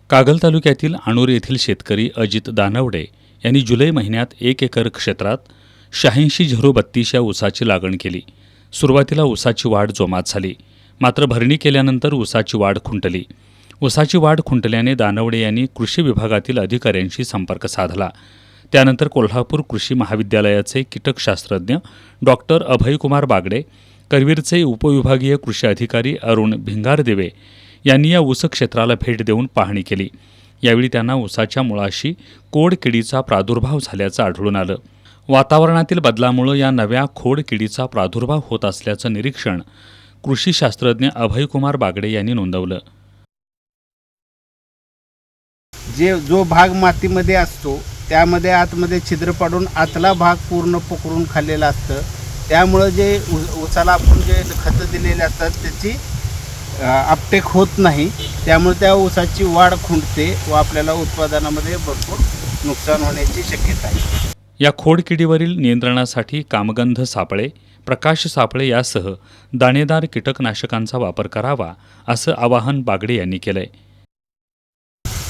कागल तालुक्यातील आणूर येथील शेतकरी अजित दानवडे यांनी जुलै महिन्यात 1 एकर क्षेत्रात 86-032 या ऊसाची लागण केली. सुरुवातीला ऊसाची वाढ जोमात झाली, मात्र भरणी केल्यानंतर ऊसाची वाढ खुंटली. ऊसाची वाढ खुंटल्याने दानवडे यांनी कृषी विभागातील अधिकाऱ्यांशी संपर्क साधला. त्यानंतर कोल्हापूर कृषी महाविद्यालयाचे कीटकशास्त्रज्ञ डॉक्टर अभयकुमार बागडे, करवीरचे उपविभागीय कृषी अधिकारी अरुण भिंगारदेवे यांनी या ऊस क्षेत्राला भेट देऊन पाहणी केली. यावेळी त्यांना ऊसाच्या मुळाशी खोड किडीचा प्रादुर्भाव झाल्याचं आढळून आलं. वातावरणातील बदलामुळे या नव्या खोड किडीचा प्रादुर्भाव होत असल्याचं निरीक्षण कृषी शास्त्रज्ञ अभयकुमार बागडे यांनी नोंदवलं. जो भाग मातीमध्ये असतो त्यामध्ये आतमध्ये छिद्र पाडून आतला भाग पूर्ण पोखरून खाल्लेला असतं. त्यामुळं जे ऊसाला आपण जे खतं दिलेले असतात त्याची अपटेक होत नाही. त्यामुळे त्या ऊसाची वाढ खुंटते व आपल्याला उत्पादनामध्ये भरपूर नुकसान होण्याची शक्यता आहे. या खोड किडीवरील नियंत्रणासाठी कामगंध सापळे, प्रकाश सापळे यासह दाणेदार कीटकनाशकांचा वापर करावा असं आवाहन बागडे यांनी केलंय.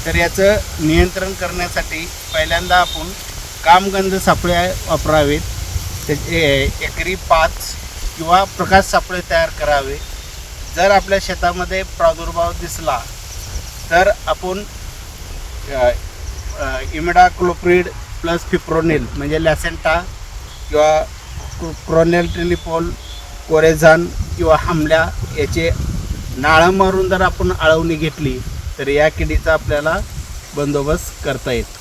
तर याचं नियंत्रण करण्यासाठी पहिल्यांदा आपण कामगंध सापळे वापरावेत. त्याचे एकरी 5 किंवा प्रकाश सापळे तयार करावे. जर आपल्या शेतामध्ये प्रादुर्भाव दिसला तर आपण इमिडाक्लोप्रिड प्लस फिप्रोनिल म्हणजे लॅसेंटा किंवा क्रोनेल्ट्रिनिपोल, कोरेझान किंवा हमल्या याचे नाळं मारून जर आपण आळवणी घेतली तर या किडीचा आपल्याला बंदोबस्त करता येतो.